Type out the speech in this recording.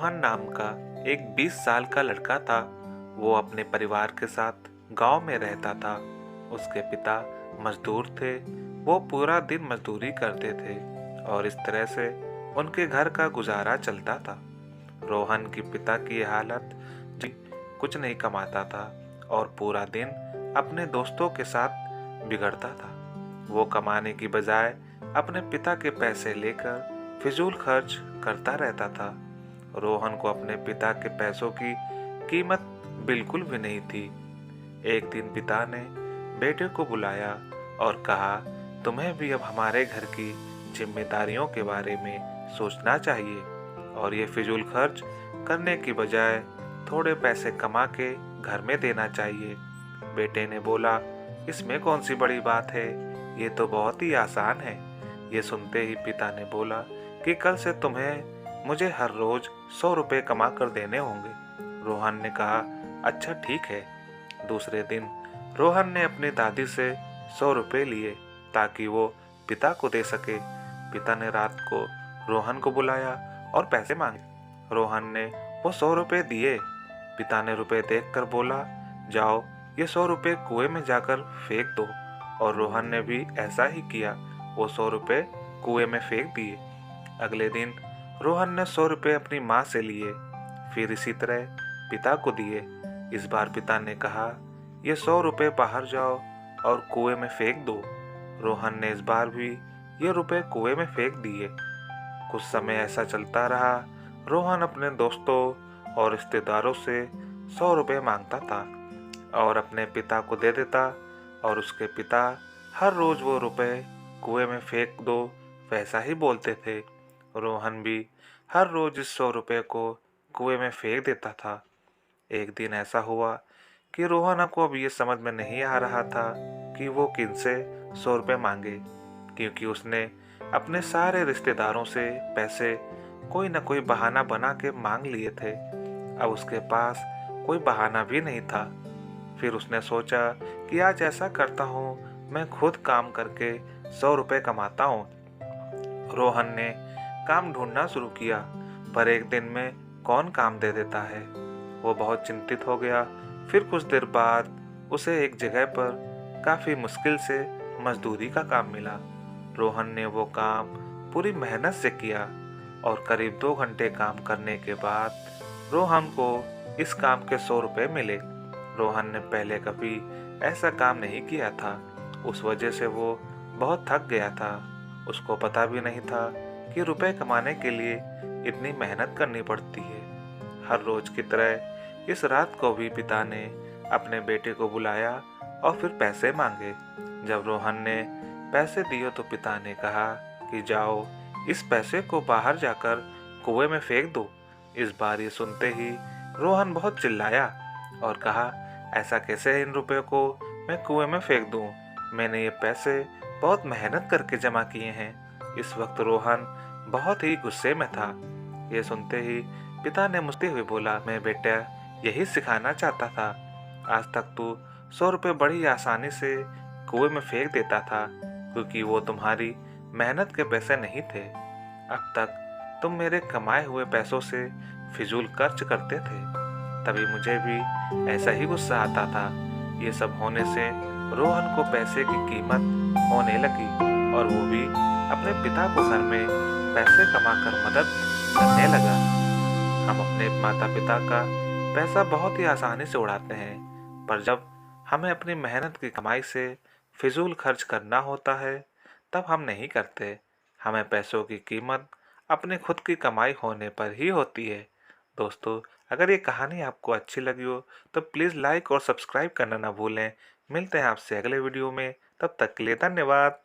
रोहन नाम का एक 20 साल का लड़का था। वो अपने परिवार के साथ गांव में रहता था। उसके पिता मजदूर थे। वो पूरा दिन मजदूरी करते थे और इस तरह से उनके घर का गुजारा चलता था। रोहन के पिता की हालत जी कुछ नहीं कमाता था और पूरा दिन अपने दोस्तों के साथ बिगड़ता था। वो कमाने की बजाय अपने पिता के पैसे लेकर फिजूल खर्च करता रहता था। रोहन को अपने पिता के पैसों की कीमत बिल्कुल भी नहीं थी। एक दिन पिता ने बेटे को बुलाया और कहा, तुम्हें भी अब हमारे घर की जिम्मेदारियों के बारे में सोचना चाहिए और ये फिजूल खर्च करने की बजाय थोड़े पैसे कमा के घर में देना चाहिए। बेटे ने बोला, इसमें कौन सी बड़ी बात है, ये तो बहुत ही आसान है। ये सुनते ही पिता ने बोला कि कल से तुम्हें मुझे हर रोज 100 रुपये कमा कर देने होंगे। रोहन ने कहा, अच्छा ठीक है। दूसरे दिन रोहन ने अपनी दादी से 100 रुपये लिए ताकि वो पिता को दे सके। पिता ने रात को रोहन को बुलाया और पैसे मांगे। रोहन ने वो 100 रुपये दिए। पिता ने रुपए देखकर बोला, जाओ ये 100 रुपये कुएं में जाकर फेंक दो। और रोहन ने भी ऐसा ही किया। वो 100 रुपये कुएं में फेंक दिए। अगले दिन रोहन ने 100 रुपये अपनी माँ से लिए, फिर इसी तरह पिता को दिए। इस बार पिता ने कहा, ये 100 रुपये बाहर जाओ और कुएं में फेंक दो। रोहन ने इस बार भी ये रुपए कुएं में फेंक दिए। कुछ समय ऐसा चलता रहा। रोहन अपने दोस्तों और रिश्तेदारों से 100 रुपये मांगता था और अपने पिता को दे देता और उसके पिता हर रोज वो रुपए कुएं में फेंक दो वैसा ही बोलते थे। रोहन भी हर रोज इस 100 रुपये को कुएं में फेंक देता था। एक दिन ऐसा हुआ कि रोहन को अब ये समझ में नहीं आ रहा था कि वो किनसे 100 रुपये मांगे, क्योंकि उसने अपने सारे रिश्तेदारों से पैसे कोई न कोई बहाना बना के मांग लिए थे। अब उसके पास कोई बहाना भी नहीं था। फिर उसने सोचा कि आज ऐसा करता हूँ, मैं खुद काम करके 100 रुपये कमाता हूँ। रोहन ने काम ढूंढना शुरू किया, पर एक दिन में कौन काम दे देता है। वो बहुत चिंतित हो गया। फिर कुछ देर बाद उसे एक जगह पर काफी मुश्किल से मजदूरी का काम मिला। रोहन ने वो काम पूरी मेहनत से किया और करीब 2 घंटे काम करने के बाद रोहन को इस काम के 100 रुपये मिले। रोहन ने पहले कभी ऐसा काम नहीं किया था। उस वजह से वो बहुत थक गया था। उसको पता भी नहीं था कि रुपए कमाने के लिए इतनी मेहनत करनी पड़ती है। हर रोज की तरह इस रात को भी पिता ने अपने बेटे को बुलाया और फिर पैसे मांगे। जब रोहन ने पैसे दिए तो पिता ने कहा कि जाओ इस पैसे को बाहर जाकर कुएं में फेंक दो। इस बार ये सुनते ही रोहन बहुत चिल्लाया और कहा, ऐसा कैसे इन रुपए को मैं कुएं में फेंक दूं? मैंने ये पैसे बहुत मेहनत करके जमा किए हैं। इस वक्त रोहन बहुत ही गुस्से में था। ये सुनते ही पिता ने मुझसे हुए बोला, मैं बेटा यही सिखाना चाहता था। आज तक तू 100 रुपये बड़ी आसानी से कुएं में फेंक देता था, क्योंकि वो तुम्हारी मेहनत के पैसे नहीं थे। अब तक तुम मेरे कमाए हुए पैसों से फिजूल खर्च करते थे। तभी मुझे भी ऐसा ही गुस्सा आता था। ये सब होने से रोहन को पैसे की कीमत होने लगी और वो भी अपने पिता को घर में पैसे कमाकर मदद करने लगा। हम अपने माता पिता का पैसा बहुत ही आसानी से उड़ाते हैं, पर जब हमें अपनी मेहनत की कमाई से फिजूल खर्च करना होता है तब हम नहीं करते। हमें पैसों की कीमत अपने खुद की कमाई होने पर ही होती है। दोस्तों, अगर ये कहानी आपको अच्छी लगी हो तो प्लीज़ लाइक और सब्सक्राइब करना ना भूलें। मिलते हैं आपसे अगले वीडियो में, तब तक के लिए धन्यवाद।